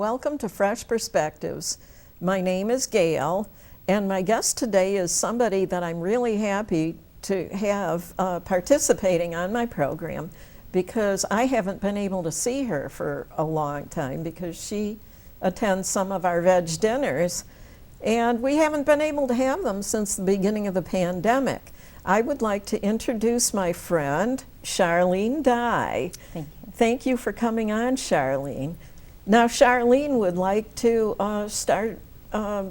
welcome to Fresh Perspectives. My name is Gail, and my guest today is somebody that I'm really happy to have participating on my program, because I haven't been able to see her for a long time because she attends some of our veg dinners, and we haven't been able to have them since the beginning of the pandemic. I would like to introduce my friend, Charlene Dye. Thank you. Thank you for coming on, Charlene. Now, Charlene would like to start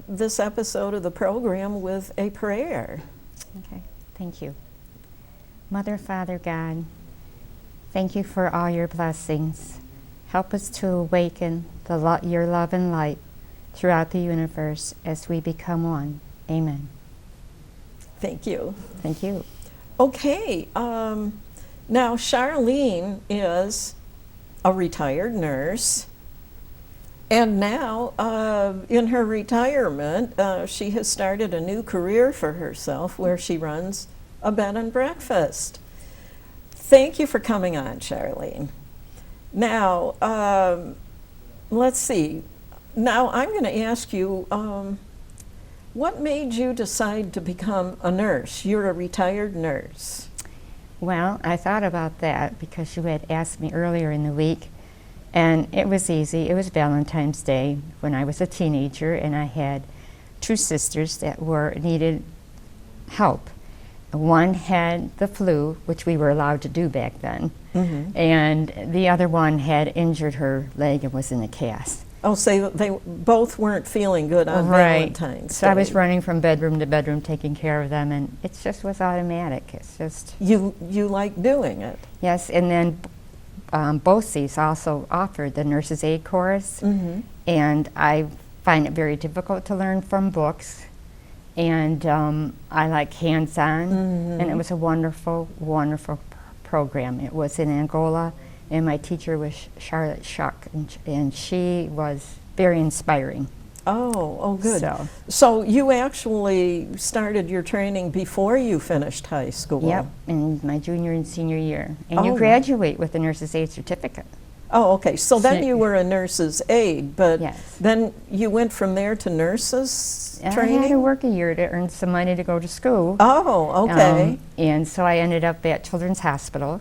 this episode of the program with a prayer. Okay, thank you. Mother, Father, God, thank you for all your blessings. Help us to awaken your love and light throughout the universe as we become one. Amen. Thank you. Thank you. Okay, now Charlene is a retired nurse, and now in her retirement, she has started a new career for herself where she runs a bed and breakfast. Thank you for coming on, Charlene. Now, let's see. Now I'm going to ask you, what made you decide to become a nurse? You're a retired nurse. Well, I thought about that because you had asked me earlier in the week, and it was easy. It was Valentine's Day when I was a teenager, and I had two sisters that needed help. One had the flu, which we were allowed to do back then, and the other one had injured her leg and was in a cast. Oh, so they both weren't feeling good on Valentine's So Day. I was running from bedroom to bedroom taking care of them, and it just was automatic. It's just... You like doing it? Yes, and then BOCES also offered the Nurses Aid course, and I find it very difficult to learn from books, and I like hands-on, and it was a wonderful, wonderful program. It was in Angola, and my teacher was Charlotte Schuck, and she was very inspiring. Oh, good. So you actually started your training before you finished high school? Yep, in my junior and senior year. And you graduate with a nurse's aid certificate. Oh, okay. So then you were a nurse's aide, but yes. Then you went from there to nurses training? I had to work a year to earn some money to go to school. Oh, okay. And so I ended up at Children's Hospital,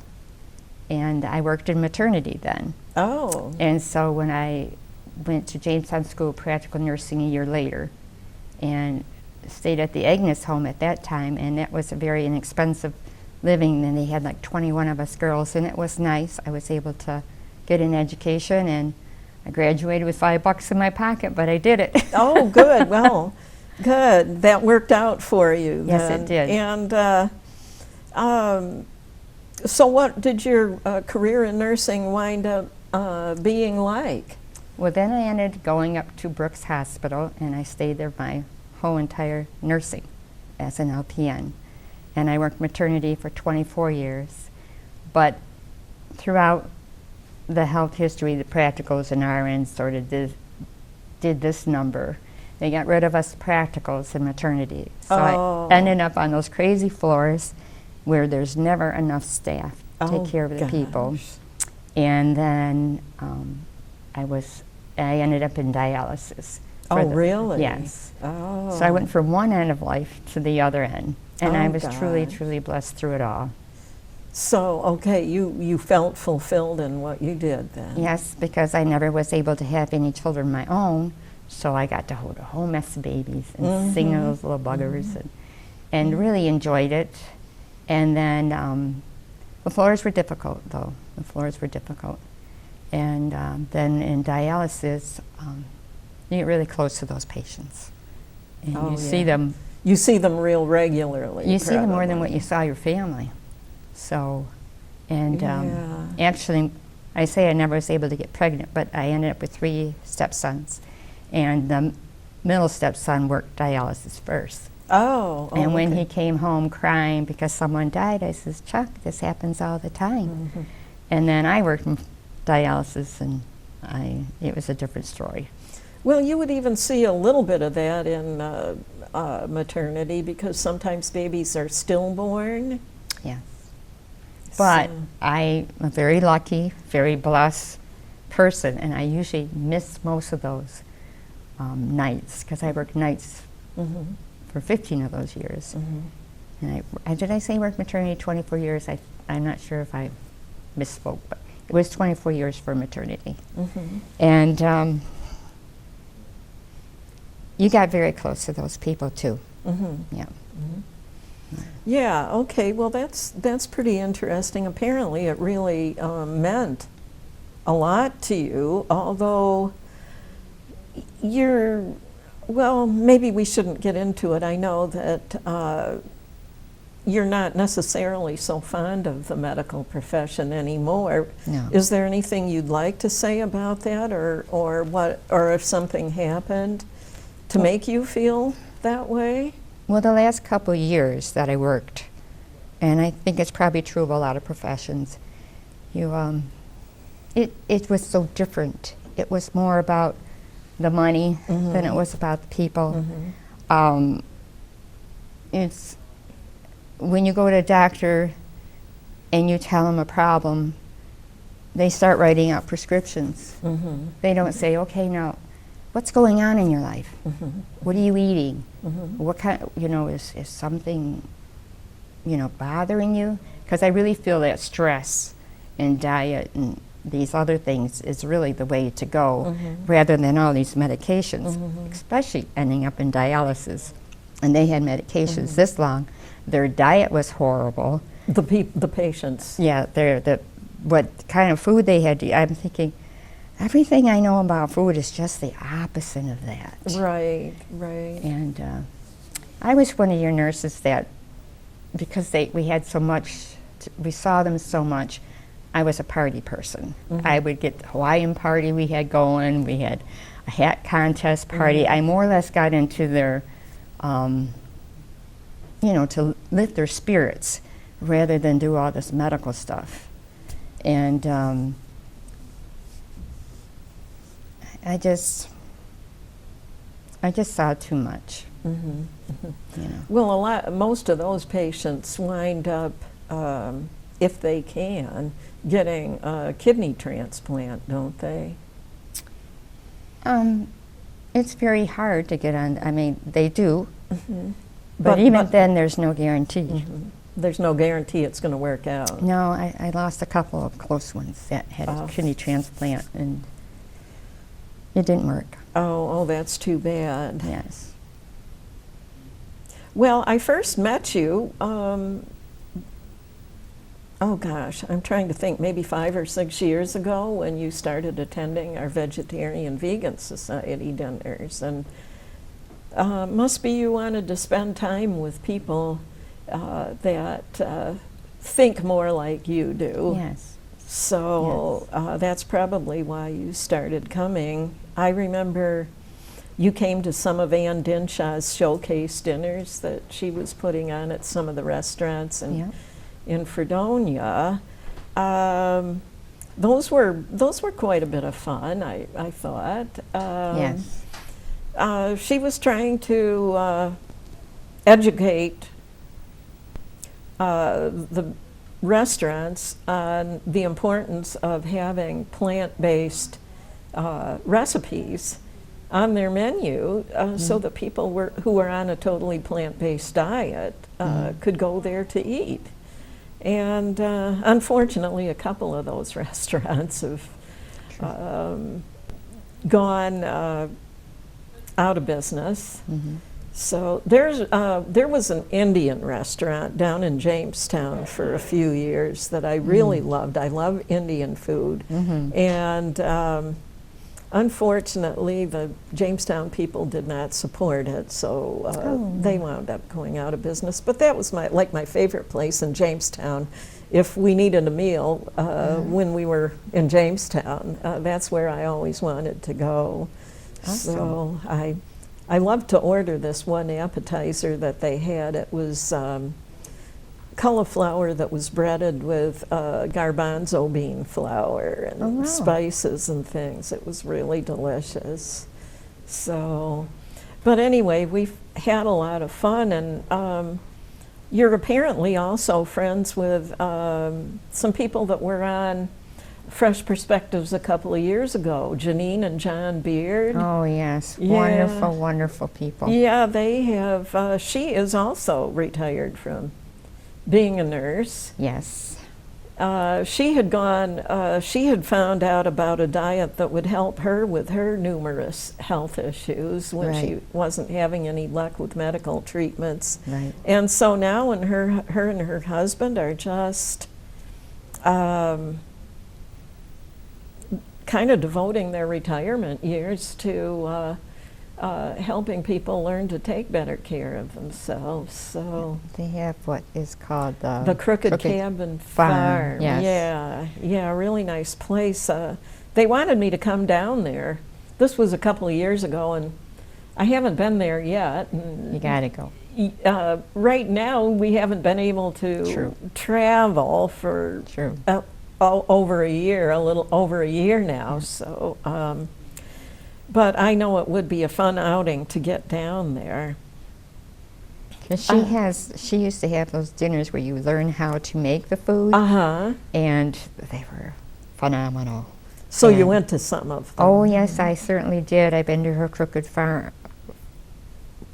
and I worked in maternity then. Oh. And so when I went to Jamestown School of Practical Nursing a year later, and stayed at the Agnes home at that time, and that was a very inexpensive living, and they had like 21 of us girls, and it was nice. I was able to get an education, and I graduated with $5 in my pocket, but I did it. Oh, good. Well, good. That worked out for you. Yes, then. it did. And so what did your career in nursing wind up being like? Well, then I ended going up to Brooks Hospital, and I stayed there my whole entire nursing as an LPN. And I worked maternity for 24 years. But throughout the health history, the practicals and RNs sort of did this number. They got rid of us practicals in maternity. So I ended up on those crazy floors where there's never enough staff to take care of the people. And then I ended up in dialysis. Really? Yes. Oh. So I went from one end of life to the other end. And I was truly, gosh. truly blessed through it all. So, okay, you felt fulfilled in what you did then? Yes, because I never was able to have any children of my own, so I got to hold a whole mess of babies and sing to those little buggers, and really enjoyed it. And then the floors were difficult, though. The floors were difficult. And then in dialysis, you get really close to those patients. And you see them. You see them real regularly. You see them more than what you saw your family. So, and actually, I say I never was able to get pregnant, but I ended up with 3 stepsons. And the middle stepson worked dialysis first. Oh, and when he came home crying because someone died, I says, Chuck, this happens all the time. And then I worked in dialysis, and it was a different story. Well, you would even see a little bit of that in maternity, because sometimes babies are stillborn. Yes. But I am very lucky, very blessed, person, and I usually miss most of those nights because I worked nights for 15 of those years. And did I say work maternity 24 years? I'm not sure if I misspoke, but it was 24 years for maternity. And you got very close to those people too. Yeah. Yeah, okay, well that's pretty interesting. Apparently it really meant a lot to you, although well, maybe we shouldn't get into it. I know that you're not necessarily so fond of the medical profession anymore. No. Is there anything you'd like to say about that, or if something happened to make you feel that way? Well, the last couple of years that I worked, and I think it's probably true of a lot of professions, it was so different. It was more about the money than it was about the people. It's when you go to a doctor and you tell them a problem, they start writing out prescriptions. They don't say, okay, now, what's going on in your life? What are you eating? What kind, is something, bothering you? Because I really feel that stress and diet and these other things is really the way to go, rather than all these medications, especially ending up in dialysis. And they had medications this long. Their diet was horrible. The patients. Yeah, what kind of food they had to eat. I'm thinking, everything I know about food is just the opposite of that. Right. And I was one of your nurses that, because we had so much, we saw them so much, I was a party person. I would get the Hawaiian party we had going, we had a hat contest party. I more or less got into their, to lift their spirits rather than do all this medical stuff. And I just saw too much. Well, most of those patients wind up, if they can, getting a kidney transplant, don't they? It's very hard to get on. I mean, they do, but even then, there's no guarantee. There's no guarantee it's going to work out. No, I lost a couple of close ones that had a kidney transplant, and it didn't work. Oh, that's too bad. Yes. Well, I first met you, oh gosh, I'm trying to think, maybe 5 or 6 years ago when you started attending our Vegetarian Vegan Society dinners. And must be you wanted to spend time with people that think more like you do. Yes. So that's probably why you started coming. I remember you came to some of Ann Dinshaw's showcase dinners that she was putting on at some of the restaurants in Fredonia. Those were quite a bit of fun, I thought. Yes. She was trying to educate the restaurants on the importance of having plant-based recipes on their menu, so that people who were on a totally plant-based diet could go there to eat. And unfortunately, a couple of those restaurants have gone out of business. So there was an Indian restaurant down in Jamestown for a few years that I really loved. I love Indian food. And unfortunately, the Jamestown people did not support it, so they wound up going out of business. But that was my favorite place in Jamestown. If we needed a meal when we were in Jamestown, that's where I always wanted to go. Awesome. So I loved to order this one appetizer that they had. It was cauliflower that was breaded with garbanzo bean flour and spices and things. It was really delicious. So, but anyway, we've had a lot of fun, and you're apparently also friends with some people that were on Fresh Perspectives a couple of years ago, Janine and John Beard. Oh, yes. Yeah. Wonderful, wonderful people. Yeah, they have, she is also retired from being a nurse. Yes. She had found out about a diet that would help her with her numerous health issues when Right. she wasn't having any luck with medical treatments. Right. And so now when her and her husband are just kind of devoting their retirement years to helping people learn to take better care of themselves. So They have what is called the Crooked Cabin Farm. Yes. Yeah, a really nice place. They wanted me to come down there. This was a couple of years ago, and I haven't been there yet. And You got to go. right now, we haven't been able to True. travel for True. over a year, a little over a year now. Yeah. So, but I know it would be a fun outing to get down there. 'Cause she used to have those dinners where you learn how to make the food, and they were phenomenal. So you And- went to some of them. Oh, yes, I certainly did. I've been to her Crooked Farm,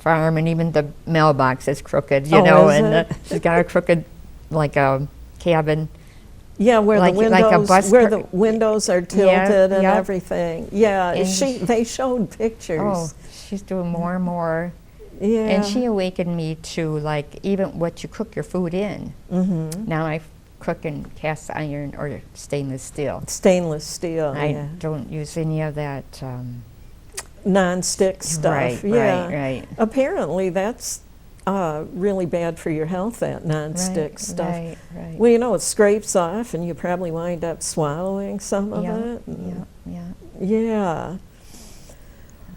and even the mailbox is crooked, you Oh, know, is and it? she's got a crooked, like a cabin. Yeah, where like- the windows, like a bus where per- the windows are Yeah, tilted and yep. everything. Yeah, And they showed pictures. Oh, she's doing more and more. yeah. And she awakened me to, like, even what you cook your food in. Mm-hmm. Now I cook in cast iron or stainless steel. Stainless steel. I yeah. don't use any of that. Non-stick stuff. Right, yeah. right. Apparently, that's really bad for your health. That non-stick Right, stuff. right, right. Well, you know, it scrapes off, and you probably wind up swallowing some of Yeah, it. and- yeah. Yeah.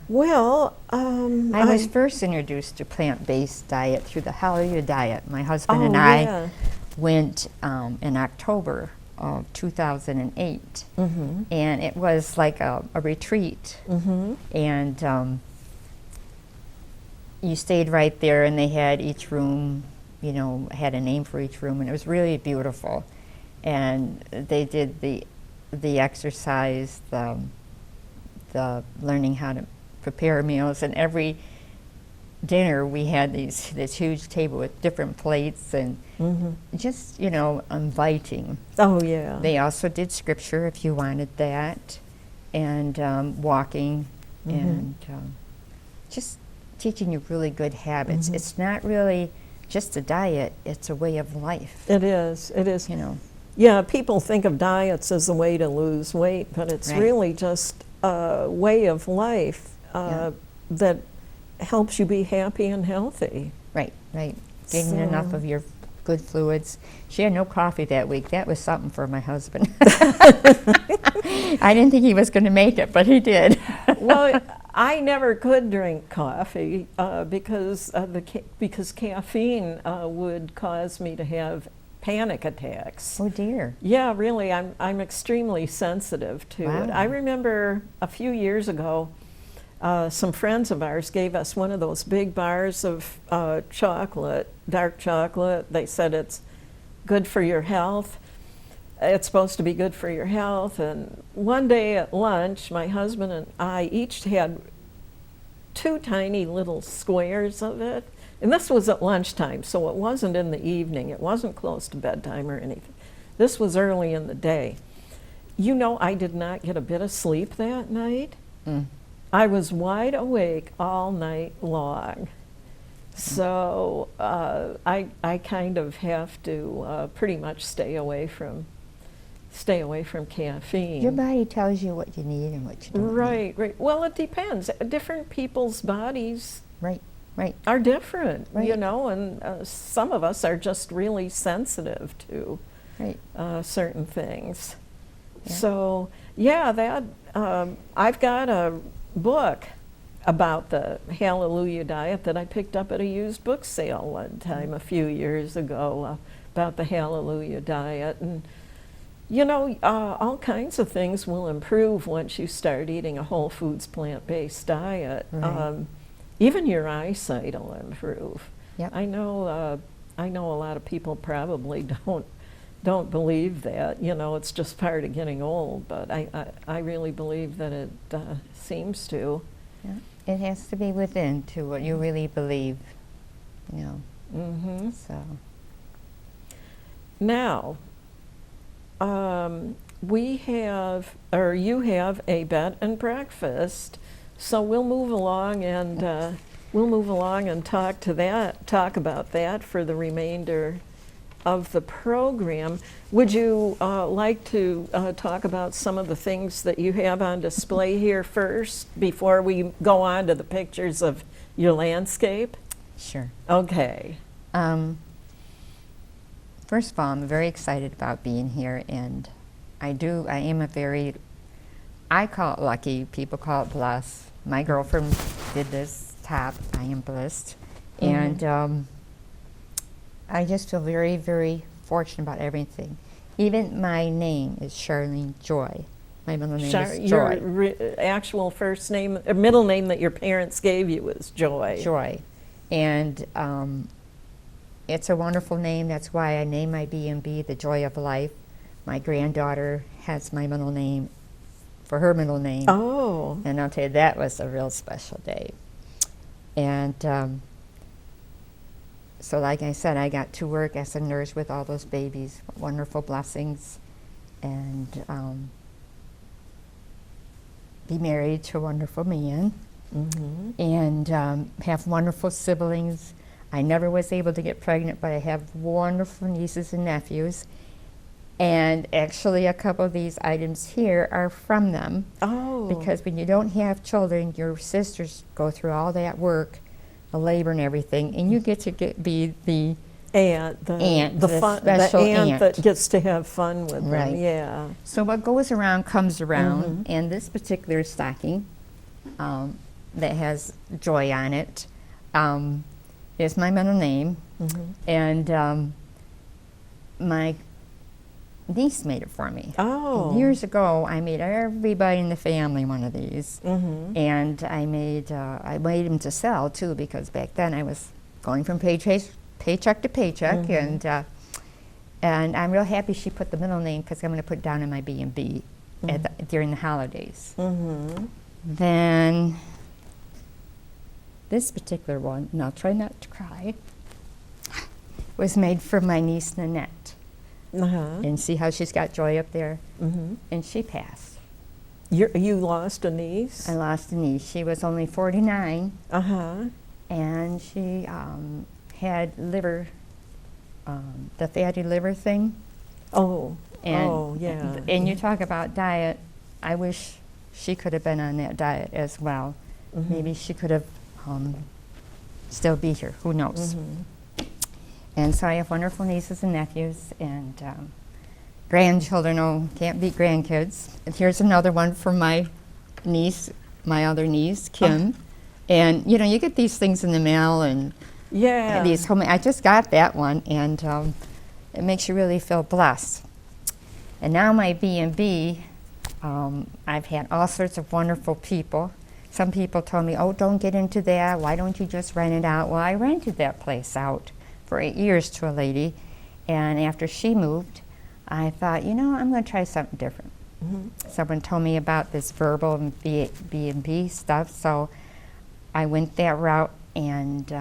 Well, I was first introduced to plant-based diet through the Hallelujah Diet. My husband and oh, I yeah. went in October of 2008, Mm-hmm. and it was like a retreat. Mm-hmm. And you stayed right there, and they had each room, you know, had a name for each room, and it was really beautiful. And they did the exercise, the learning how to prepare meals, and every dinner we had this huge table with different plates and Mm-hmm. just, you know, inviting. Oh, yeah. They also did scripture if you wanted that, and walking, Mhm. and just teaching you really good habits. Mhm. It's not really just a diet, it's a way of life, It is. It is. you know. Yeah, people think of diets as a way to lose weight, but it's Right. really just a way of life Yeah. that helps you be happy and healthy. Right, right. Getting enough So- of your good fluids. She had no coffee that week. That was something for my husband. I didn't think he was going to make it, but he did. Well, I never could drink coffee because because caffeine would cause me to have panic attacks. Oh dear. Yeah, really, I'm extremely sensitive to it. Wow. I remember a few years ago, some friends of ours gave us one of those big bars of chocolate, dark chocolate. They said it's good for your health. It's supposed to be good for your health. And one day at lunch, my husband and I each had 2 tiny little squares of it. And this was at lunchtime, so it wasn't in the evening. It wasn't close to bedtime or anything. This was early in the day. You know, I did not get a bit of sleep that night. Mm. I was wide awake all night long. So I kind of have to pretty much stay away from caffeine. Your body tells you what you need and what you don't need. Right, right. Well, it depends. Different people's bodies Right, right. are different, you Right. know, and some of us are just really sensitive to Right. certain things. Yeah. So, yeah, that I've got a book about the Hallelujah Diet that I picked up at a used book sale one time a few years ago about the Hallelujah Diet. And, you know, all kinds of things will improve once you start eating a whole foods plant-based diet. Right. Even your eyesight will improve. Yep. I know a lot of people probably don't believe that. You know, it's just part of getting old. But I really believe that it seems to. Yeah. It has to be within to what you really believe, you know. Mm-hmm. So Now, we have, or you have, a bed and breakfast. So we'll move along and talk about that for the remainder of the program. Would you like to talk about some of the things that you have on display here first before we go on to the pictures of your landscape? sure. Okay. First of all, I'm very excited about being here, and I am I call it lucky, people call it blessed. My girlfriend did this top, I am blessed. Mm-hmm. And I just feel very, very fortunate about everything. Even my name is Charlene Joy. My middle name is Joy. Your actual first name, or middle name that your parents gave you was Joy. Joy. And it's a wonderful name. That's why I named my B&B The Joy of Life. My granddaughter has my middle name for her middle name. Oh. And I'll tell you, that was a real special day. And so like I said, I got to work as a nurse with all those babies, wonderful blessings, and be married to a wonderful man, Mm-hmm. and have wonderful siblings. I never was able to get pregnant, but I have wonderful nieces and nephews. And actually, a couple of these items here are from them. Oh. Because when you don't have children, your sisters go through all that work, the labor and everything, and you get to be the Aunt, the special aunt that aunt. gets to have fun with Right. them. Yeah. So what goes around comes around, Mhm. and this particular stocking that has Joy on it is my middle name, Mm-hmm. and my niece made it for me. Oh. Years ago, I made everybody in the family one of these, Mm-hmm. and I made them to sell too, because back then I was going from paycheck to paycheck, Mhm. and I'm real happy she put the middle name, because I'm going to put it down in my B&B during the holidays. Mm-hmm. Then this particular one, and I'll try not to cry, was made for my niece Nanette. Uh-huh. And see how she's got Joy up there? Mm-hmm. And she passed. You lost a niece? I lost a niece. She was only 49, Uh-huh. and she had liver, the fatty liver thing. Oh. And, oh, yeah. And you talk about diet. I wish she could have been on that diet as well. Mhm. Maybe she could have still be here. Who knows? Mhm. And so I have wonderful nieces and nephews, and grandchildren. Oh, can't beat grandkids. And here's another one from my niece, my other niece, Kim. And you know, you get these things in the mail, and Yeah. these home. I just got that one, and it makes you really feel blessed. And now my B&B, I've had all sorts of wonderful people. Some people told me, "Oh, don't get into that. Why don't you just rent it out?" Well, I rented that place out for 8 years to a lady, and after she moved, I thought, you know, I'm going to try something different. Mhm. Someone told me about this verbal and B&B stuff, so I went that route, and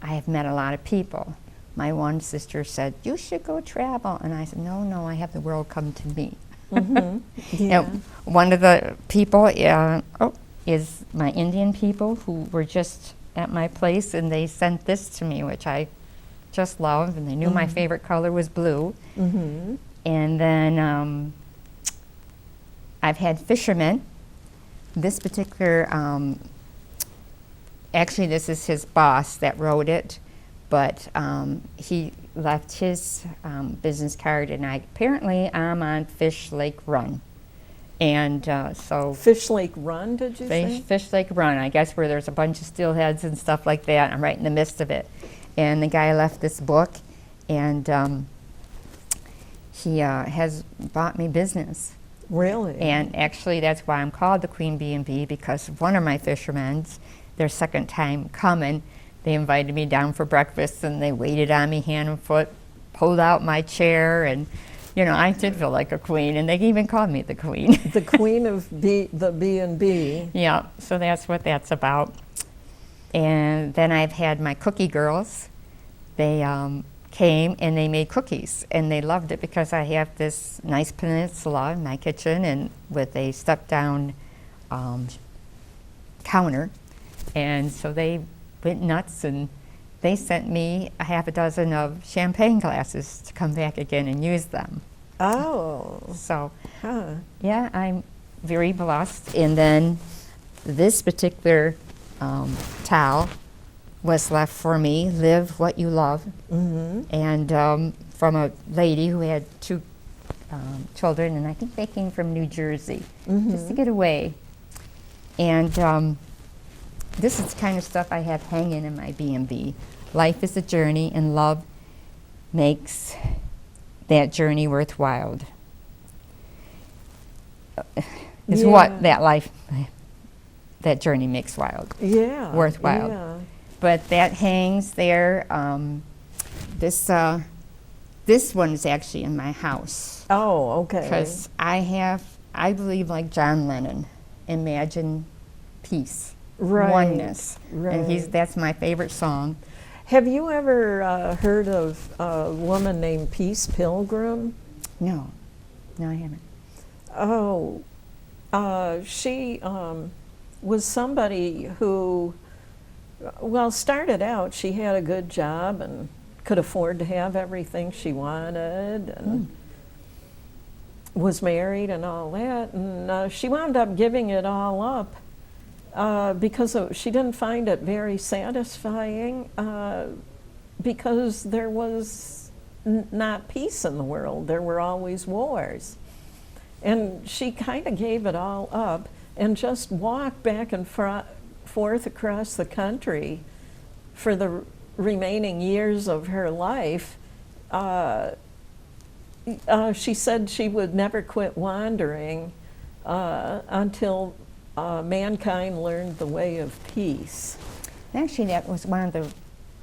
I have met a lot of people. My one sister said, "You should go travel," and I said, no, I have the world come to me. Mhm. Yeah. And one of the people is my Indian people who were just at my place, and they sent this to me, which I just love, and they knew my favorite color was blue. Mhm. And then I've had fishermen. This particular, actually this is his boss that wrote it, but he left his business card, and apparently I'm on Fish Lake Run. And so Fish Lake Run, did you say? Fish Lake Run, I guess, where there's a bunch of steelheads and stuff like that. I'm right in the midst of it. And the guy left this book, and he has bought me business. Really? And actually, that's why I'm called the Queen B&B, because one of my fishermen's, their second time coming, they invited me down for breakfast, and they waited on me hand and foot, pulled out my chair, and You know, I did feel like a queen, and they even called me the queen. The queen of the B&B. Yeah, so that's what that's about. And then I've had my cookie girls. They came and they made cookies, and they loved it because I have this nice peninsula in my kitchen and with a step-down counter. And so they went nuts, and they sent me a half a dozen of champagne glasses to come back again and use them. Oh. So, Huh. yeah, I'm very blessed. And then this particular towel was left for me, Live What You Love. Mm-hmm. And from a lady who had two children, and I think they came from New Jersey, just to get away. And this is the kind of stuff I have hanging in my B&B. Life is a journey, and love makes that journey worthwhile. Is what that journey makes worthwhile. Yeah. But that hangs there. This one is actually in my house. Oh, okay. Because I believe like John Lennon, imagine peace, Right, oneness. right. And that's my favorite song. Have you ever heard of a woman named Peace Pilgrim? No, I haven't. Oh, she was somebody who, well, started out, she had a good job and could afford to have everything she wanted, and was married and all that, and she wound up giving it all up because she didn't find it very satisfying because there was not peace in the world. There were always wars. And she kind of gave it all up and just walked back and forth across the country for the remaining years of her life. She said she would never quit wandering until mankind learned the way of peace. Actually, that was one of the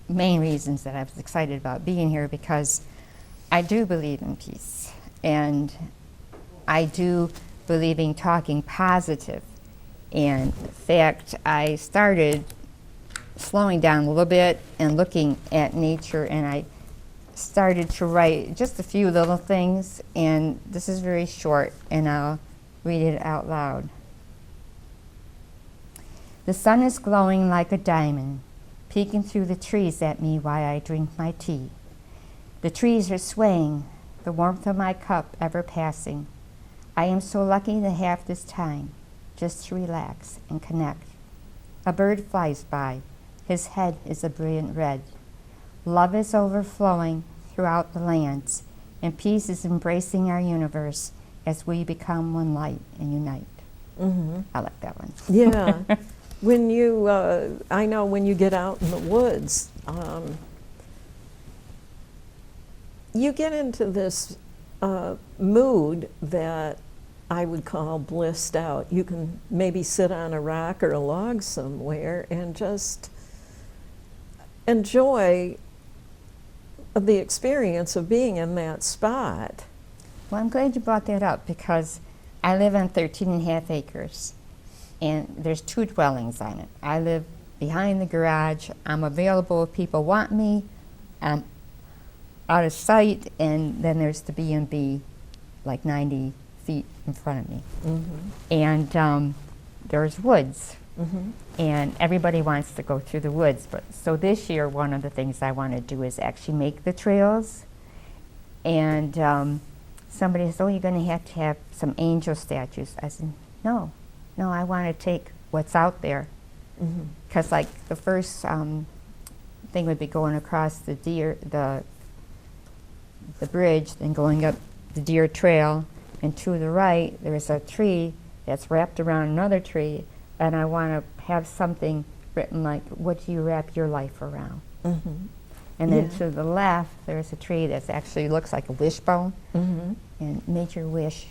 main reasons that I was excited about being here, because I do believe in peace, and I do believe in talking positive. And in fact, I started slowing down a little bit and looking at nature, and I started to write just a few little things, and this is very short, and I'll read it out loud. The sun is glowing like a diamond, peeking through the trees at me while I drink my tea. The trees are swaying, the warmth of my cup ever passing. I am so lucky to have this time, just to relax and connect. A bird flies by, his head is a brilliant red. Love is overflowing throughout the lands, and peace is embracing our universe as we become one light and unite. Mm-hmm. I like that one. Yeah. When you, I know when you get out in the woods, you get into this mood that I would call blissed out. You can maybe sit on a rock or a log somewhere and just enjoy the experience of being in that spot. Well, I'm glad you brought that up, because I live on 13 and a half acres, and there's 2 dwellings on it. I live behind the garage. I'm available if people want me. I'm out of sight, and then there's the B&B like 90 feet in front of me. Mm-hmm. And there's woods, Mm-hmm. and everybody wants to go through the woods. But so this year, one of the things I want to do is actually make the trails. And somebody says, oh, you're going to have some angel statues. I said, no, I want to take what's out there. Because like the first thing would be going across the bridge, then going up the deer trail, and to the right there's a tree that's wrapped around another tree, and I want to have something written like, what do you wrap your life around? Mm-hmm. And then Yeah. to the left there's a tree that actually looks like a wishbone, Mm-hmm. and make your wish,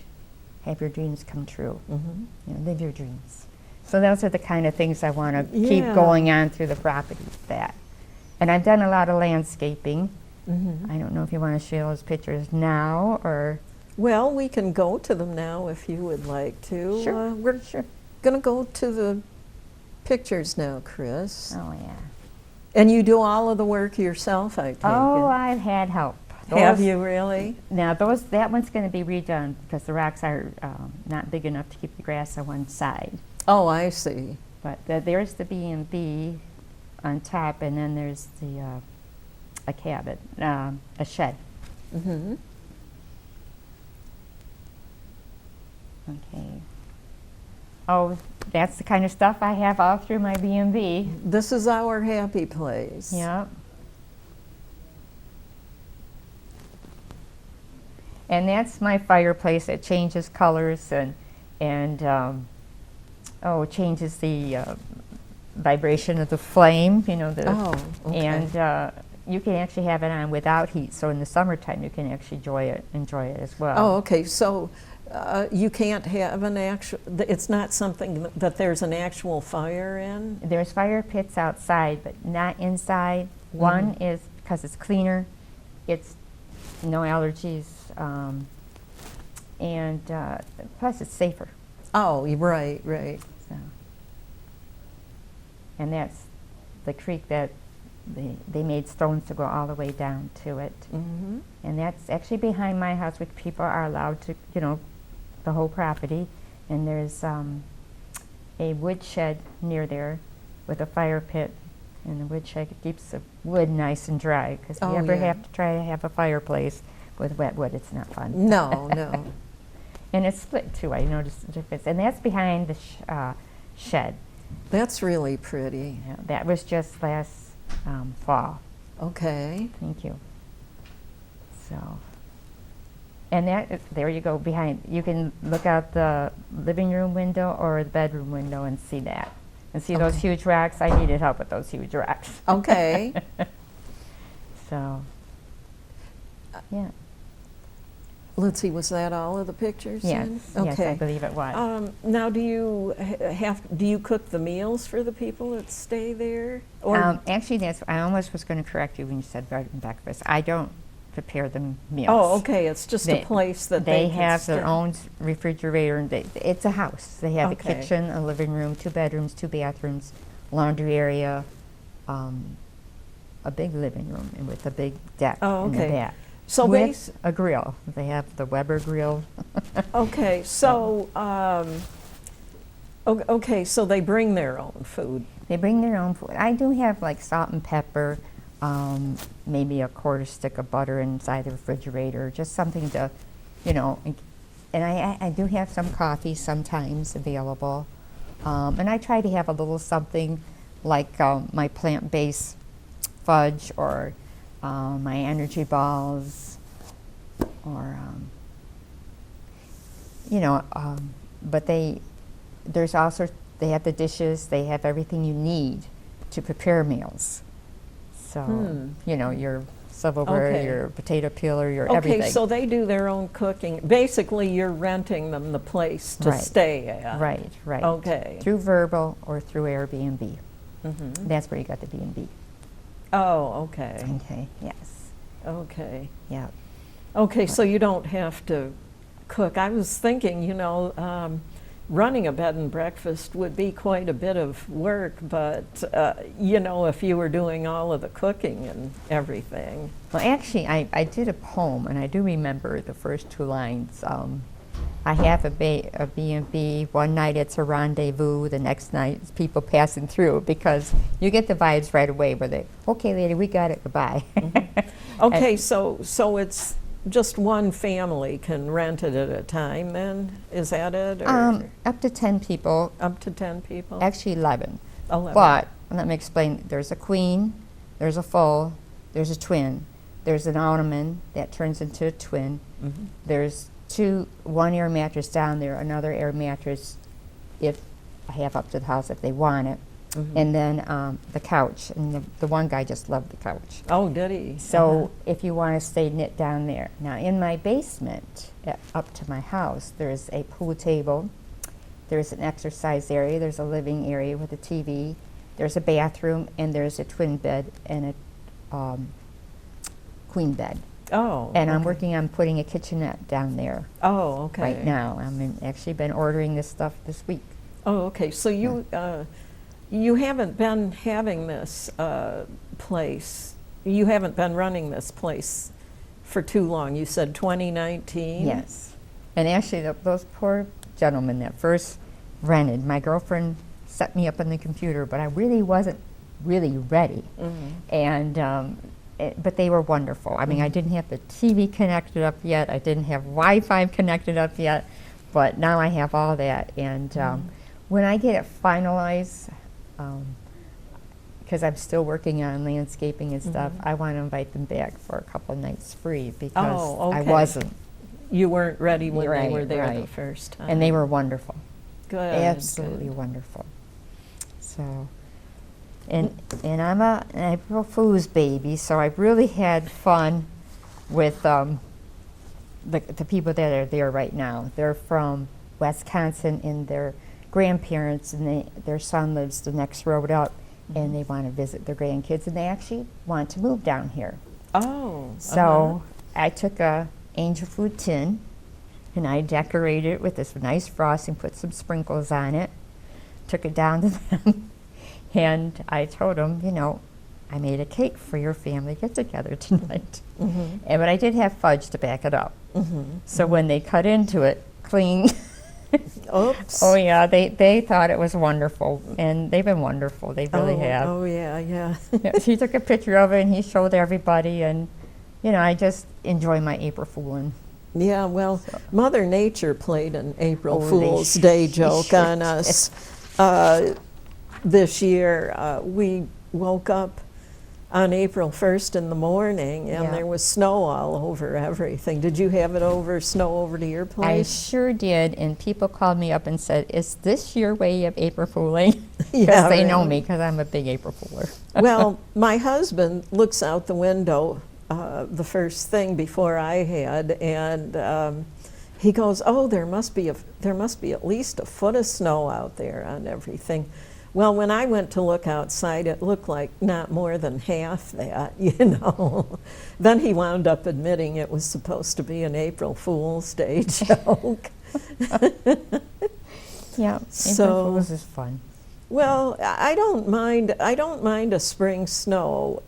have your dreams come true. Mm-hmm. You know, live your dreams. So those are the kind of things I want to keep Yeah. going on through the property with that. And I've done a lot of landscaping. Mm-hmm. I don't know if you want to share those pictures now, or Well, we can go to them now if you would like to. Sure, We're sure. going to go to the pictures now, Chris. Oh, yeah. And you do all of the work yourself, I take Oh, it. I've had help. Have you really? Now, that one's going to be redone because the rocks are not big enough to keep the grass on one side. Oh, I see. But there's the B&B on top, and then there's the a cabin, a shed. Mm-hmm. Okay. Oh, that's the kind of stuff I have all through my B&B. This is our happy place. Yep. And that's my fireplace. It changes colors and it changes the vibration of the flame. You know, Oh, okay. and you can actually have it on without heat. So in the summertime, you can actually enjoy it as well. Oh, okay. So you can't have an actual, it's not something that there's an actual fire in? There's fire pits outside, but not inside. One is because it's cleaner. It's no allergies, and plus it's safer. Oh, right, right. So, and that's the creek that they made stones to go all the way down to it. Mm-hmm. And that's actually behind my house, which people are allowed to, the whole property. And there's a wood shed near there with a fire pit. And the wood shed keeps the wood nice and dry, because if you ever have to try to have a fireplace with wet wood, it's not fun. No, no. And it's split too, I noticed the difference. And that's behind the shed. That's really pretty. Yeah, that was just last fall. Okay. Thank you. So, and there you go behind. You can look out the living room window or the bedroom window and see that. And see those huge rocks? I needed help with those huge rocks. Okay. So, yeah. Let's see, was that all of the pictures? Yes, then? yes, I believe it was. Now, do you cook the meals for the people that stay there? Or Actually, I almost was going to correct you when you said bed and breakfast. I don't prepare the meals. oh, okay, it's just a place that they can have their stay. own refrigerator, and it's a house. They have Okay. a kitchen, a living room, 2 bedrooms, 2 bathrooms, laundry area, a big living room, and with a big deck Oh, in the okay. back. So with a grill. They have the Weber grill. okay, so okay, so they bring their own food. They bring their own food. I do have like salt and pepper, maybe a 1/4 stick of butter inside the refrigerator, just something to, and I do have some coffee sometimes available. And I try to have a little something like my plant-based fudge or my energy balls, or but there's also, they have the dishes, they have everything you need to prepare meals. So your silverware, Okay. your potato peeler, your Okay, everything. so they do their own cooking. Basically, you're renting them the place to Right. stay at. Right. Okay. Through Verbal or through Airbnb. Mm-hmm. That's where you got the B&B. Oh, okay. Okay. Yes. Okay. Yeah. Okay, so you don't have to cook. I was thinking, running a bed and breakfast would be quite a bit of work, but, if you were doing all of the cooking and everything. Well, actually, I did a poem, and I do remember the first 2 lines. I have a B&B, one night it's a rendezvous, the next night it's people passing through, because you get the vibes right away where they, okay, lady, we got it, goodbye. Okay, so it's just one family can rent it at a time then? Is that it? Or Up to 10 people, up to 10 people? actually 11. 11. But, let me explain, there's a queen, there's a full, there's a twin, there's an ottoman that turns into a twin, Mhm. there's one air mattress down there, another air mattress if I have up to the house if they want it, and then the couch, and the one guy just loved the couch. Oh, did he? So if you want to stay knit down there. Now in my basement, up to my house, there's a pool table, there's an exercise area, there's a living area with a TV, there's a bathroom, and there's a twin bed and a queen bed. Oh. And I'm okay. working on putting a kitchenette down there Oh, okay. right now. Actually been ordering this stuff this week. Oh, okay. So you haven't been having this place. You haven't been running this place for too long. You said 2019. Yes. And actually, those poor gentlemen that first rented, my girlfriend set me up on the computer, but I really wasn't really ready. And but they were wonderful. I mean, I didn't have the TV connected up yet. I didn't have Wi-Fi connected up yet, but now I have all that. And when I get it finalized, because I'm still working on landscaping and stuff, I want to invite them back for a couple of nights free because Oh, I okay. wasn't. You weren't ready when they Right, were there the right. first time. And they were wonderful. good. Absolutely good. wonderful. So, and I'm an April Fool's baby, so I've really had fun with the people that are there right now. They're from Wisconsin, and their grandparents and their son lives the next road up, and they want to visit their grandkids, and they actually want to move down here. Oh. So I took a angel food tin, and I decorated it with this nice frosting, put some sprinkles on it, took it down to them, and I told them, you know, I made a cake for your family get-together tonight. But I did have fudge to back it up. So when they cut into it clean, Oops. oh yeah, they thought it was wonderful, and they've been wonderful. They really have. Oh, yeah, yeah. Yeah, he took a picture of it, and he showed everybody, and you know, I just enjoy my April Fooling. Yeah, well, Mother Nature played an April Oh, Fool's she Day sure joke on us this year. We woke up on April 1st in the morning, and Yeah. there was snow all over everything. Did you have snow over to your I place? sure did, and people called me up and said, "Is this your way of April Fooling?" Because Yeah, they know really. me, because I'm a big April Fooler. Well, my husband looks out the window the first thing before I had, and he goes, "Oh, there must be at least a foot of snow out there on everything." Well, when I went to look outside, it looked like not more than half that, you know. Then he wound up admitting it was supposed to be an April Fool's Day joke. Yeah, So- April Fools is fun. Well, I don't mind a spring snow,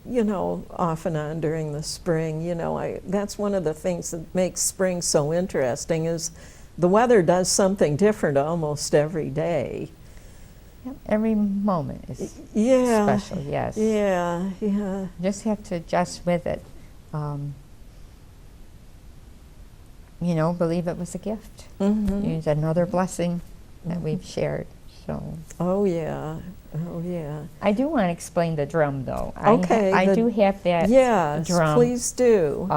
you know, off and on during the spring. You know, that's one of the things that makes spring so interesting is the weather does something different almost every day. Yep, every moment is Yeah. special, yes. Yeah, yeah. You just have to adjust with it. You know, believe it was a gift. It's another blessing that we've shared. So Oh, yeah. Oh, yeah. I do want to explain the drum, though. Okay, I the- do have that Yes, drum please do.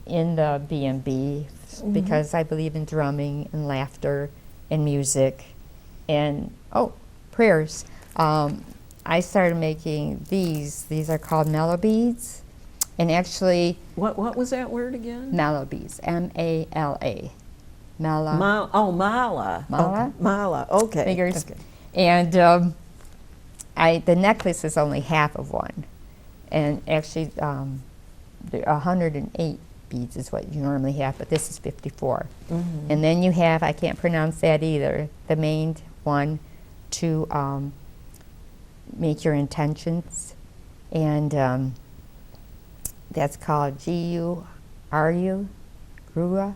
in the B&B because I believe in drumming and laughter and music and, prayers. I started making these. These are called mellow beads. And actually, What was that word again? mallow beads, M-A-L-A. Mala. Mala. Mala? Okay. Mala, okay. Fingers. Okay. And the necklace is only half of one. And actually, 108 beads is what you normally have, but this is 54. And then you have, I can't pronounce that either, the main one to make your intentions. And that's called G-U-R-U, Grua.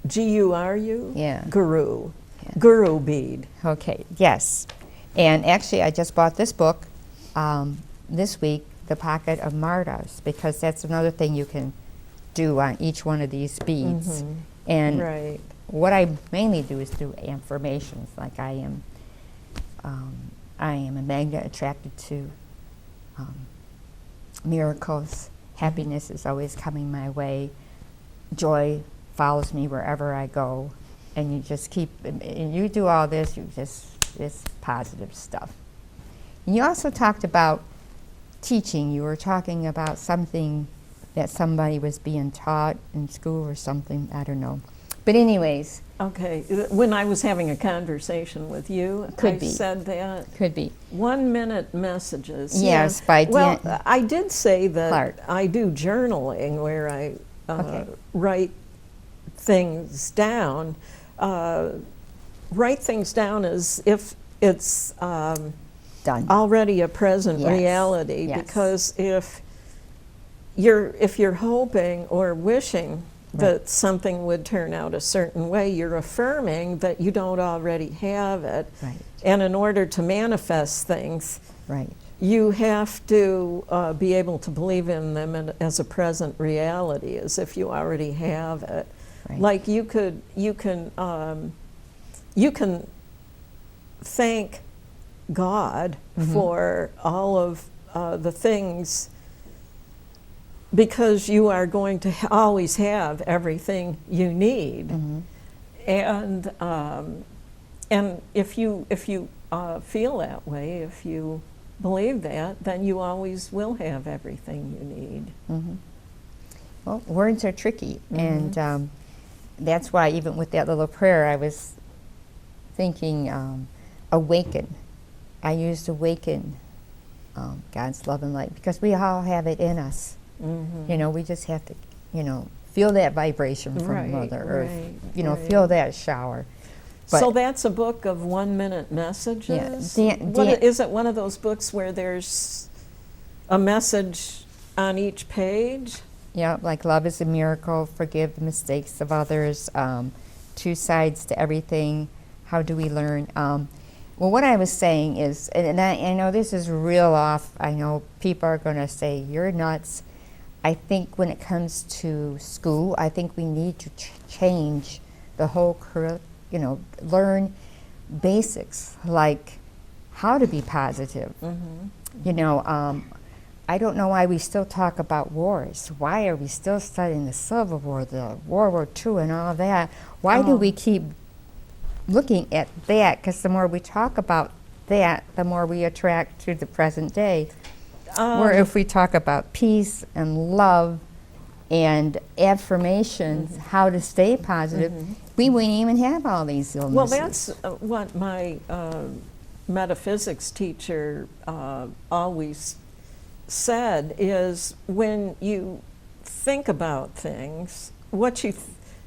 G-U-R-U? Yeah. Guru. Yeah. Guru bead. Okay, yes. And actually, I just bought this book this week, The Pocket of Martas, because that's another thing you can do on each one of these beads. And Right. what I mainly do is do affirmations, like I am a magnet attracted to miracles. Happiness is always coming my way. Joy follows me wherever I go. And you just keep, and you do all this, this positive stuff. And you also talked about teaching. You were talking about something that somebody was being taught in school or something, I don't know. But anyways, Okay, when I was having a conversation with you, Could I be. said that. could be. 1 minute messages. Yes, yeah. by Well, Dan I did say that Clark. I do journaling where I Okay. write things down. Write things down as if it's Done. already a present Yes, reality. yes. Because if you're hoping or wishing that something would turn out a certain way, you're affirming that you don't already have it. Right. And in order to manifest things, Right. you have to be able to believe in them as a present reality, as if you already have it. Right. Like you can thank God for all of the things, because you are going to always have everything you need. And if you feel that way, if you believe that, then you always will have everything you need. Well, words are tricky, and that's why even with that little prayer, I was thinking awaken. I used awaken, God's love and light, because we all have it in us. You know, we just have to, feel that vibration from Right, Mother Earth. right. Feel that shower. So that's a book of 1 minute messages? Is it one of those books where there's a message on each page? Yeah, like love is a miracle, forgive the mistakes of others, two sides to everything, how do we learn? Well, what I was saying is, and I know this is real off, I know people are going to say, you're nuts. I think when it comes to school, I think we need to change the whole learn basics, like how to be positive. I don't know why we still talk about wars. Why are we still studying the Civil War, the World War II, and all that? Why do we keep looking at that? Because the more we talk about that, the more we attract to the present day. Where if we talk about peace and love and affirmations, how to stay positive, we wouldn't even have all these illnesses. Well, that's what my metaphysics teacher always said, is when you think about things, what you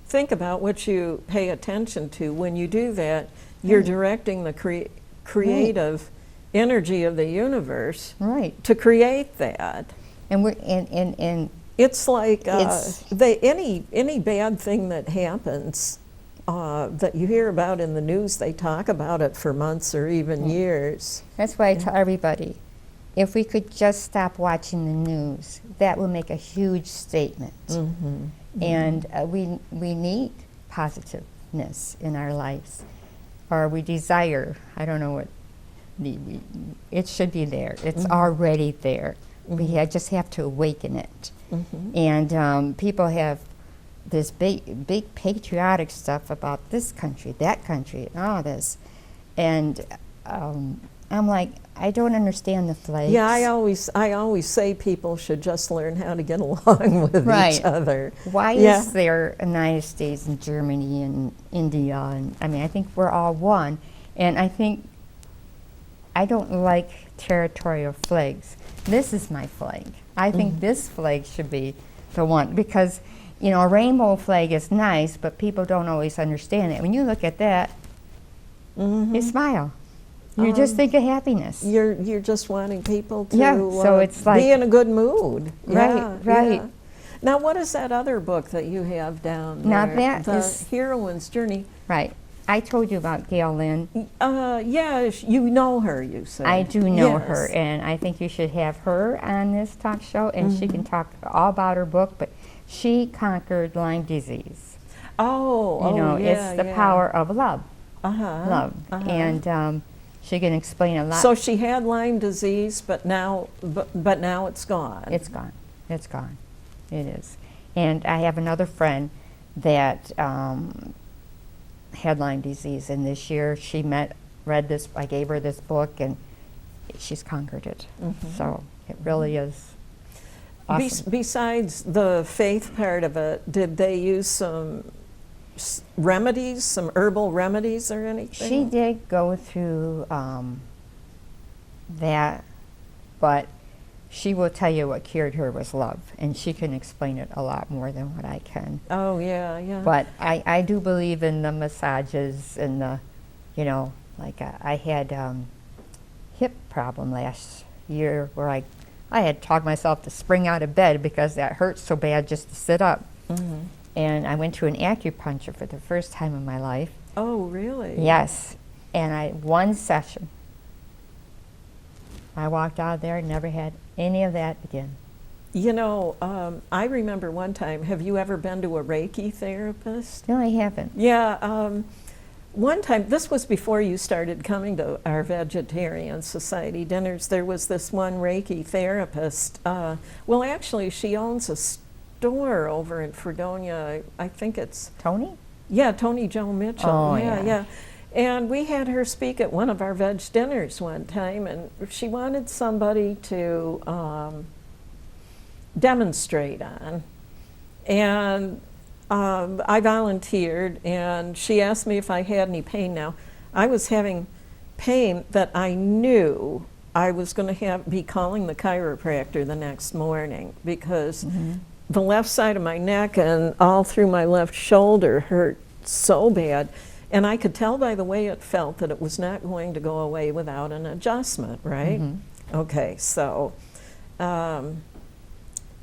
think about, what you pay attention to, when you do that, you're directing the creative energy of the universe to create that. And we're and it's like any bad thing that happens that you hear about in the news, they talk about it for months or even years. that's why I tell everybody, if we could just stop watching the news, that will make a huge statement. And we need positiveness in our lives, or we desire, I don't know what, it should be there. It's already there. We just have to awaken it. And people have this big patriotic stuff about this country, that country, and all this. And I'm like, I don't understand the flags. Yeah, I always say people should just learn how to get along with each other. Why is there United States and Germany and India? And I mean, I think we're all one. And I don't like territorial flags. This is my flag. I think this flag should be the one, because a rainbow flag is nice, but people don't always understand it. When you look at that, you smile. You just think of happiness. You're just wanting people to so it's like, be in a good mood. Right. Yeah. Now, what is that other book that you have down there? Now that the is Heroine's Journey. Right. I told you about Gail Lynn. Yeah, you know her, you said. I do know her, and I think you should have her on this talk show, and she can talk all about her book, but she conquered Lyme disease. It's the power of love. Love. And she can explain a lot. So she had Lyme disease, but now it's gone. It's gone. It's gone. It is. And I have another friend that had Lyme disease, and this year she read this. I gave her this book, and she's conquered it. So it really is awesome. Besides the faith part of it, did they use some remedies, some herbal remedies or anything? She did go through that, but she will tell you what cured her was love, and she can explain it a lot more than what I can. Oh, yeah, yeah. But I do believe in the massages and the, you know, like I had hip problem last year where I had taught myself to spring out of bed because that hurt so bad just to sit up. Mm-hmm. And I went to an acupuncture for the first time in my life. Oh, really? Yes. And one session. I walked out of there and never had any of that again. You know, I remember one time, have you ever been to a Reiki therapist? No, I haven't. Yeah, one time, this was before you started coming to our Vegetarian Society dinners, there was this one Reiki therapist. Well, actually, she owns a store over in Fredonia. I think it's... Tony? Yeah, Tony Joe Mitchell. Oh, yeah, yeah. yeah. And we had her speak at one of our veg dinners one time, and she wanted somebody to demonstrate on. And I volunteered, and she asked me if I had any pain. Now, I was having pain that I knew I was going to be calling the chiropractor the next morning because the left side of my neck and all through my left shoulder hurt so bad. And I could tell by the way it felt that it was not going to go away without an adjustment, right? Okay, so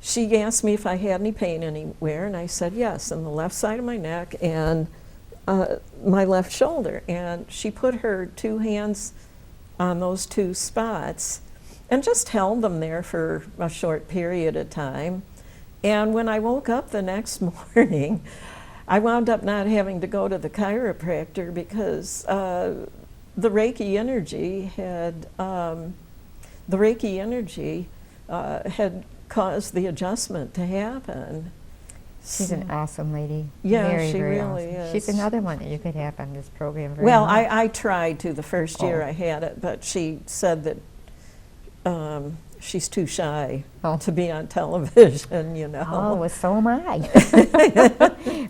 she asked me if I had any pain anywhere, and I said yes, in the left side of my neck and my left shoulder. And she put her two hands on those two spots and just held them there for a short period of time. And when I woke up the next morning, I wound up not having to go to the chiropractor because the Reiki energy had caused the adjustment to happen. She's an awesome lady. Yeah, very, she very really awesome. is. She's another one that you could have on this program. Very Well, much. I tried to the first year Oh. I had it, but she said that she's too shy Oh. to be on television, you know. Oh, well, so am I.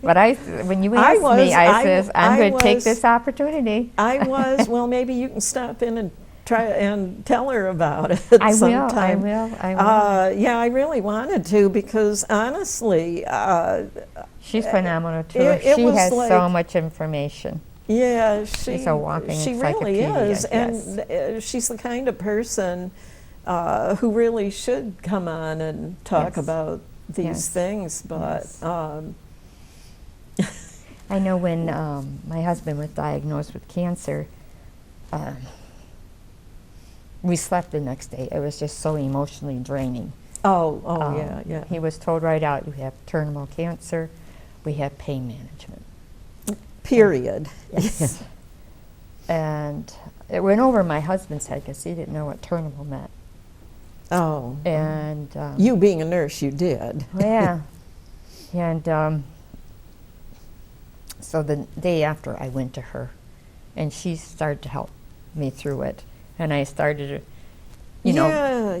But when you I asked was- me, I I- says, I'm I going to take was- this opportunity. I was, well, maybe you can stop in and try and tell her about it I will, sometime. I will. Yeah, I really wanted to because honestly, She's phenomenal, too. it She was has so like- much information. yeah, She's a walking she really encyclopedia, is, and she's the kind of person who really should come on and talk Yes. about these Yes. things. But Yes. I know when my husband was diagnosed with cancer, we slept the next day. It was just so emotionally draining. yeah, yeah. He was told right out, you have terminal cancer, we have pain management. Period. Yes. And it went over my husband's head because he didn't know what terminal meant. Oh, And you being a nurse, you did. yeah. And so the day after, I went to her, and she started to help me through it. And I started to, you know,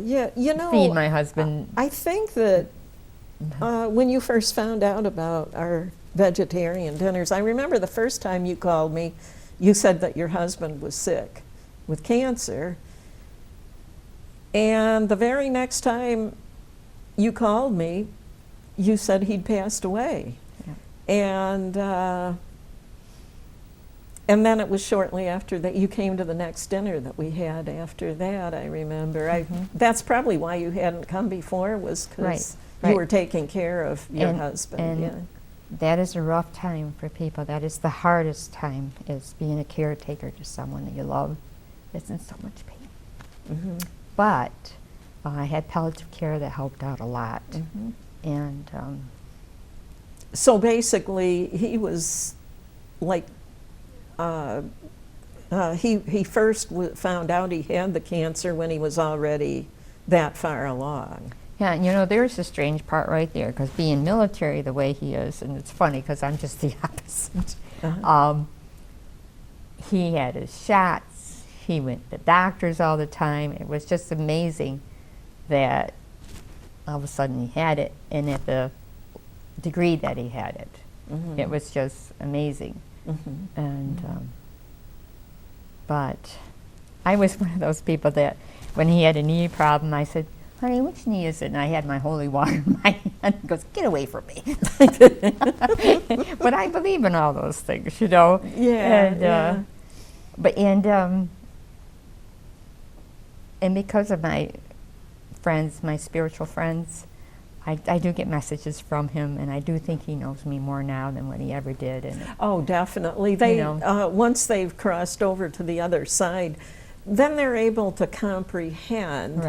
yeah. You know, feed my husband. I think that when you first found out about our vegetarian dinners, I remember the first time you called me, you said that your husband was sick with cancer. And the very next time you called me, you said he'd passed away. Yeah. And then it was shortly after that you came to the next dinner that we had after that, I remember. That's probably why you hadn't come before, was because Right. you were taking care of your And- husband. and yeah. That is a rough time for people. That is the hardest time, is being a caretaker to someone that you love. It's in so much pain. Mhm. But I had palliative care that helped out a lot. Mhm. And So basically, he was like, he first found out he had the cancer when he was already that far along. yeah, and you know, there's the strange part right there, because being military the way he is, and it's funny because I'm just the opposite. He had his shots. He went to doctors all the time. It was just amazing that all of a sudden he had it, and at the degree that he had it. It was just amazing. And but I was one of those people that when he had a knee problem, I said, honey, which knee is it? And I had my holy water in my hand. He goes, get away from me. But I believe in all those things, you know. Yeah. And because of my friends, my spiritual friends, I do get messages from him, and I do think he knows me more now than what he ever did. And Oh, definitely. They once they've crossed over to the other side, then they're able to comprehend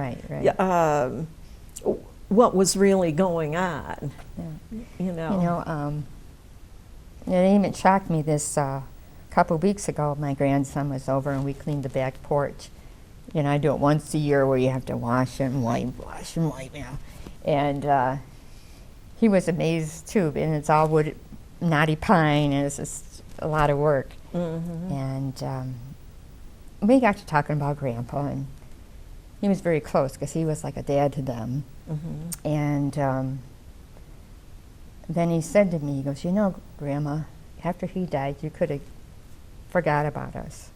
what was really going on. Yeah. You know. It even shocked me this couple weeks ago. My grandson was over, and we cleaned the back porch. You know, I do it once a year where you have to wash and wipe, you know. And he was amazed too, and it's all wood, knotty pine, and it's just a lot of work. And we got to talking about Grandpa, and he was very close because he was like a dad to them. And then he said to me, he goes, you know, Grandma, after he died, you could have forgot about us.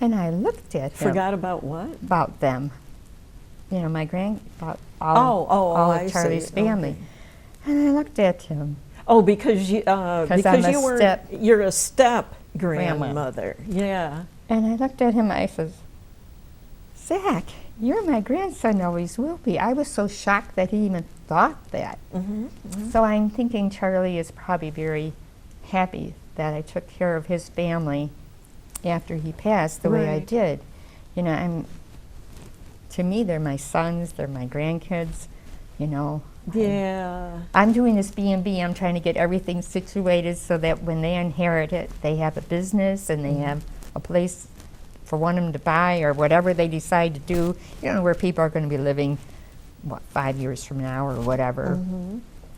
And I looked at him. Forgot about what? About them. You know, my all of Charlie's family. Okay. And I looked at him. Oh, because you're a step grandmother. Yeah. And I looked at him, I says, Zach, you're my grandson, always will be. I was so shocked that he even thought that. So I'm thinking Charlie is probably very happy that I took care of his family after he passed the way I did. You know, to me, they're my sons, they're my grandkids, you know. Yeah. I'm doing this B&B, I'm trying to get everything situated so that when they inherit it, they have a business and they have a place for one of them to buy or whatever they decide to do, you know, where people are going to be living, 5 years from now or whatever,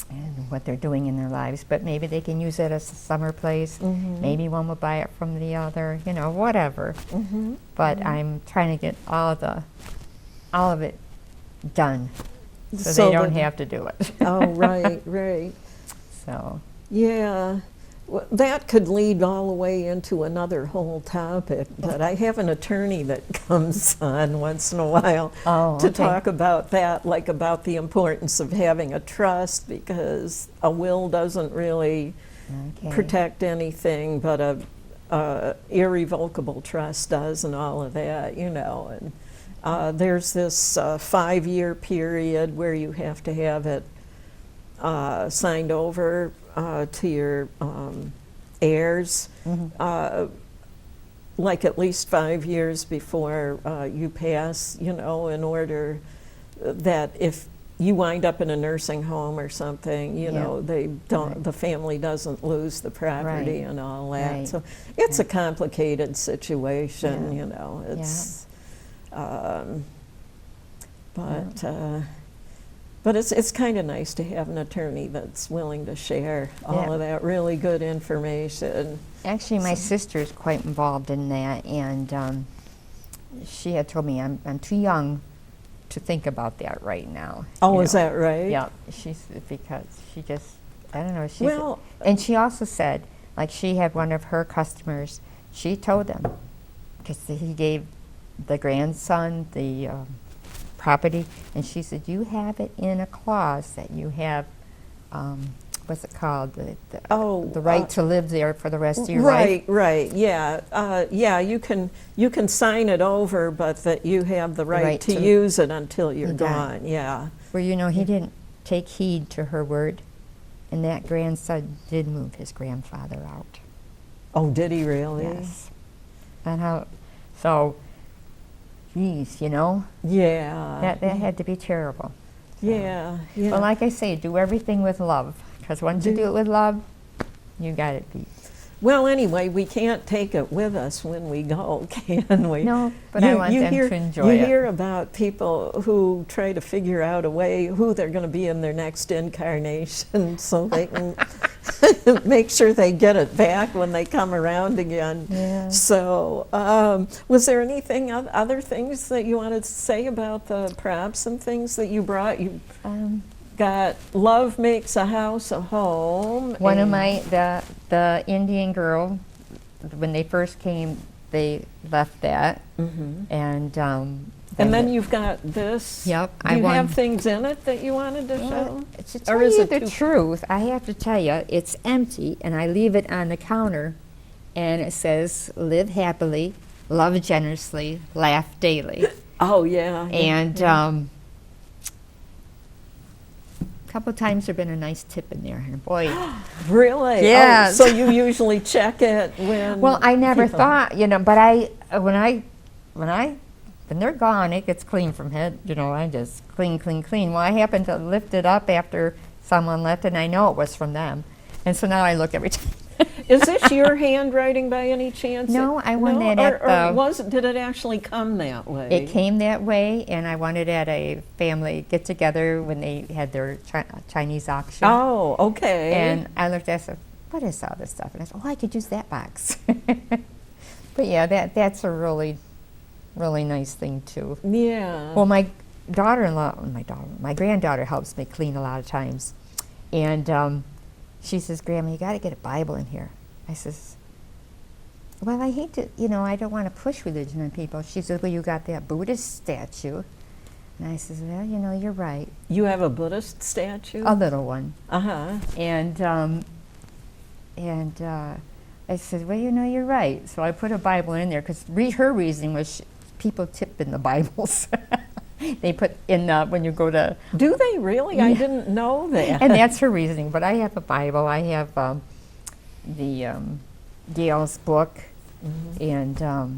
and what they're doing in their lives. But maybe they can use it as a summer place. Maybe one will buy it from the other, you know, whatever. But I'm trying to get all of it done so they don't have to do it. Oh, right. So. Yeah. Well, that could lead all the way into another whole topic, but I have an attorney that comes on once in a while to talk about that, like about the importance of having a trust, because a will doesn't really protect anything, but a irrevocable trust does, and all of that, you know. And there's this 5-year period where you have to have it signed over to your heirs, like at least 5 years before you pass, you know, in order that if you wind up in a nursing home or something, you know, they don't, the family doesn't lose the property and all that. So it's a complicated situation, you know. It's, but it's kind of nice to have an attorney that's willing to share all of that really good information. Actually, my sister's quite involved in that, and she had told me I'm too young to think about that right now. Oh, is that right? Yeah, because she just, I don't know. And she also said, like, she had one of her customers, she told them, because he gave the grandson the property, and she said, you have it in a clause that you have, what's it called, the right to live there for the rest of your life. Right, yeah, you can sign it over, but that you have the right to use it until you're gone. Yeah. Well, you know, he didn't take heed to her word, and that grandson did move his grandfather out. Oh, did he really? Yes. And so. Geez, you know? Yeah. That had to be terrible. Yeah. But like I say, do everything with love, because once you do it with love, you got it beat. Well, anyway, we can't take it with us when we go, can we? No, but I want them to enjoy it. You hear about people who try to figure out a way who they're going to be in their next incarnation so they can make sure they get it back when they come around again. Yeah. So, was there anything, other things that you wanted to say about the props and things that you brought? got Love Makes a House a Home. One of and- my, the Indian girl, when they first came, they left that. And then you've got this. Yep, Do I you won. have things in it that you wanted to show? To tell Or is you it the too- truth, I have to tell you, it's empty, and I leave it on the counter, and it says, "Live happily, love generously, laugh daily." Oh, yeah. And a couple of times there's been a nice tip in there, and boy, Really? Yes. Oh, so you usually check it when. well, I never people- thought, but when they're gone, it gets clean from head, I just clean. Well, I happened to lift it up after someone left, and I know it was from them. And so now I look every time. Is this your handwriting by any chance? No, I won No? that at or the- did it actually come that way? It came that way, and I won it at a family get-together when they had their Chinese auction. Oh, okay. And I looked at it and said, what is all this stuff? And I said, oh, I could use that box. But yeah, that's a really, really nice thing, too. Yeah. Well, my granddaughter helps me clean a lot of times. And she says, Grandma, you got to get a Bible in here. I says, well, I hate to, I don't want to push religion on people. She says, well, you got that Buddhist statue. And I says, well, you're right. You have a Buddhist statue? A little one. Uh-huh. And I said, well, you're right. So I put a Bible in there because her reasoning was people tip in the Bibles. They put in when you go to, Do they really? I didn't know that. and that's her reasoning. But I have a Bible. I have the Gail's book, and a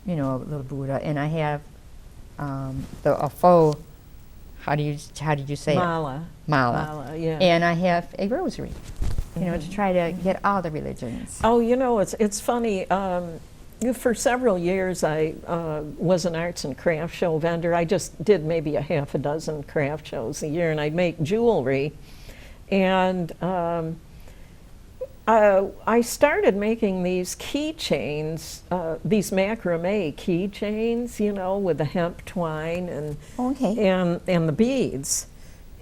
little Buddha, and I have a faux. How did you say Mala. it? Mala. Yeah. And I have a rosary. To try to get all the religions. Oh, it's funny. For several years, I was an arts and craft show vendor. I just did maybe a half a dozen craft shows a year, and I'd make jewelry. And I started making these keychains, these macrame keychains, with the hemp twine and the beads.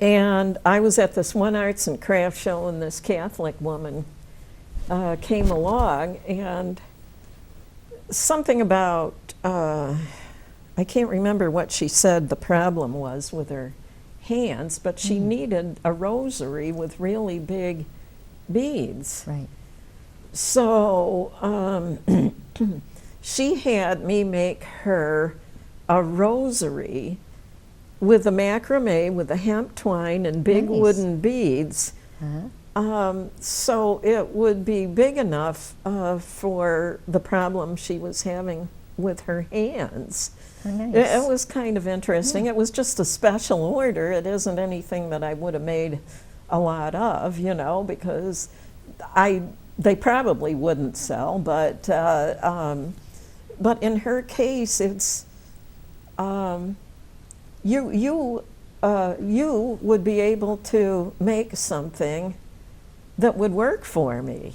And I was at this one arts and craft show, and this Catholic woman came along, and something about, I can't remember what she said the problem was with her hands, but she needed a rosary with really big beads. Right. So she had me make her a rosary with the macrame, with the hemp twine and big Nice. wooden beads. So it would be big enough for the problem she was having with her hands. Oh, nice. It was kind of interesting. It was just a special order. It isn't anything that I would have made a lot of, because they probably wouldn't sell. But in her case, it's you would be able to make something that would work for me,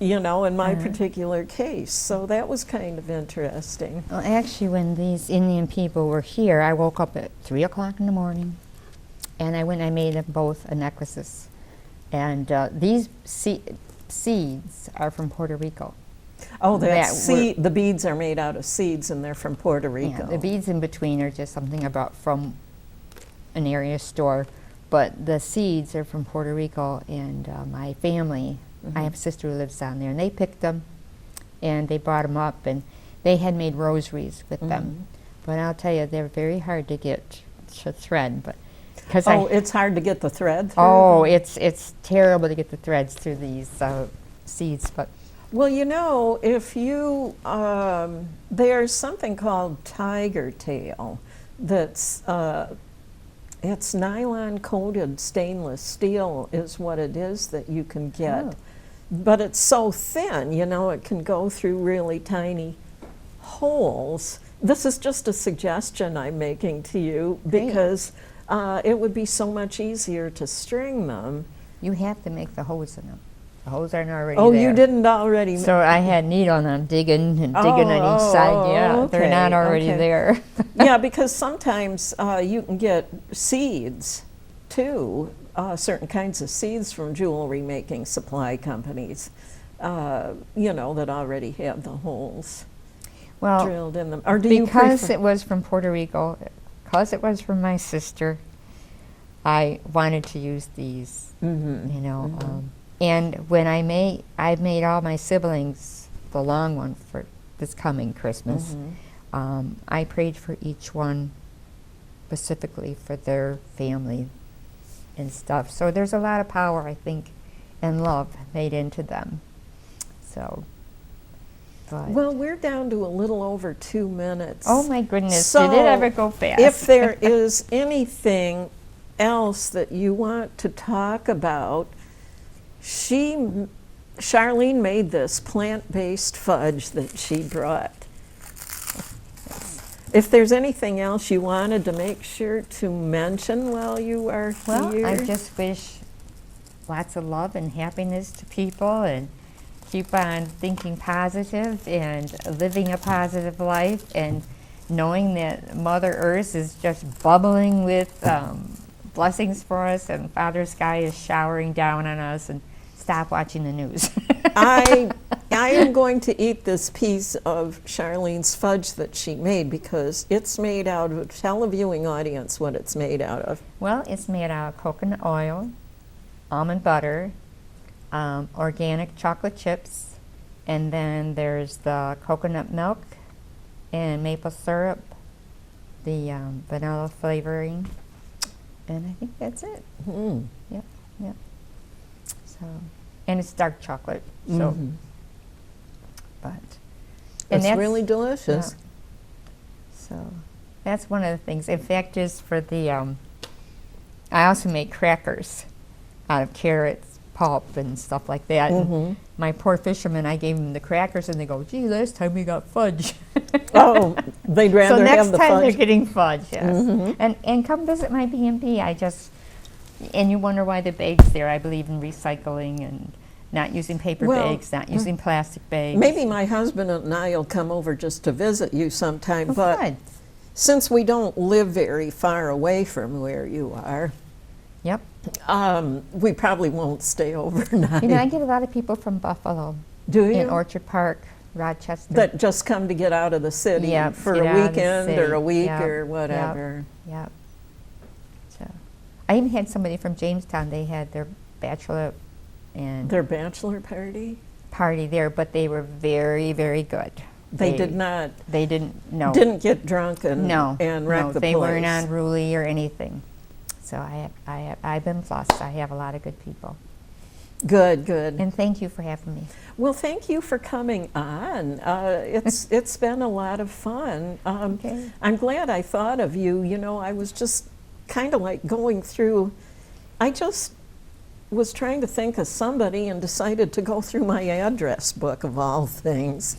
in my particular case. So that was kind of interesting. Well, actually, when these Indian people were here, I woke up at 3 o'clock in the morning, and I went and I made them both necklaces. And these seeds are from Puerto Rico. Oh, That the beads are made out of seeds, and they're from Puerto Rico. Yeah, the beads in between are just something I brought from an area store, but the seeds are from Puerto Rico, and my family, I have a sister who lives down there, and they picked them, and they brought them up, and they had made rosaries with them. But I'll tell you, they're very hard to get to thread, but because it's hard to get the thread through? Oh, it's terrible to get the threads through these seeds, but Well, if you, there's something called tiger tail that's, it's nylon coated stainless steel is what it is that you can get. Oh. But it's so thin, it can go through really tiny holes. This is just a suggestion I'm making to you because it would be so much easier to string them. you have to make the holes in them. The holes aren't already Oh, there. you didn't already. So I had needle on them, digging and digging on each side. Yeah, they're not already there. Yeah, because sometimes you can get seeds too, certain kinds of seeds from jewelry making supply companies, that already have the holes drilled in them. Or do you because prefer? it was from Puerto Rico, because it was from my sister, I wanted to use these, and when I've made all my siblings the long one for this coming Christmas. I prayed for each one specifically for their family and stuff. So there's a lot of power, I think, and love made into them. So, but Well, we're down to a little over 2 minutes. oh my goodness, So, did it ever go fast? If there is anything else that you want to talk about, Charlene made this plant-based fudge that she brought. If there's anything else you wanted to make sure to mention while you are Well, here. I just wish lots of love and happiness to people, and keep on thinking positive and living a positive life, and knowing that Mother Earth is just bubbling with blessings for us, and Father Sky is showering down on us, and stop watching the news. I am going to eat this piece of Charlene's fudge that she made because it's made out of, tell the viewing audience what it's made out of. Well, it's made out of coconut oil, almond butter, organic chocolate chips, and then there's the coconut milk and maple syrup, the vanilla flavoring, and I think that's it. Mm. Yep. So, and it's dark chocolate. So, but and It's really delicious. yeah. So that's one of the things. In fact, just for the, I also make crackers out of carrots, pulp, and stuff like that. And my poor fishermen, I gave them the crackers, and they go, "Gee, last time we got fudge." Oh, they'd rather So have next the time they're fudge. getting fudge, yes. And come visit my B&B. And you wonder why the bags there. I believe in recycling and not using paper Well, bags, not using plastic bags. Maybe my husband and I will come over just to visit you sometime, Oh, but good. since we don't live very far away from where you are, Yep. we probably won't stay overnight. You know, I get a lot of people from Buffalo, Do you? in Orchard Park, Rochester. That just come to get out of the city Yep, for get a out of the weekend or city. a week Yep, or yep. whatever. Yep. So, I even had somebody from Jamestown. They had their bachelor and Their bachelor party? party there, but they were very, very good. They did not, They didn't. No. didn't get drunk and, No. and wreck no, the they place. weren't unruly or anything. So I've been blessed. I have a lot of good people. Good, good. And thank you for having me. Well, thank you for coming on. It's been a lot of fun. Okay. I'm glad I thought of you. You know, I was just kind of like going through, I just was trying to think of somebody and decided to go through my address book of all things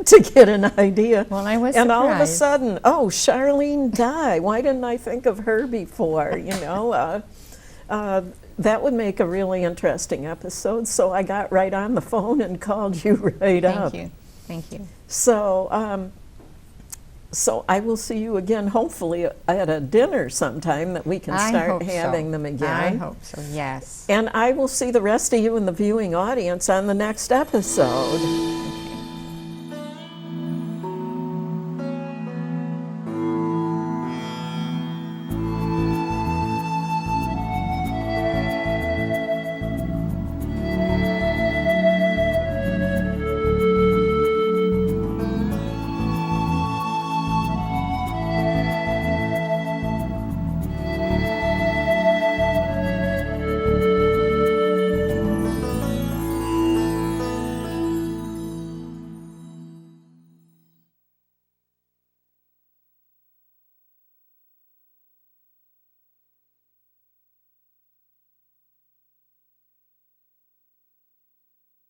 to get an idea. Well, I was And all of a surprised. sudden, oh, Charlene Dye, why didn't I think of her before, you know? That would make a really interesting episode, so I got right on the phone and called you right up. Thank you. Thank you. So, so I will see you again, hopefully at a dinner sometime that we can I start hope having so. them I again. hope so, yes. And I will see the rest of you in the viewing audience on the next episode.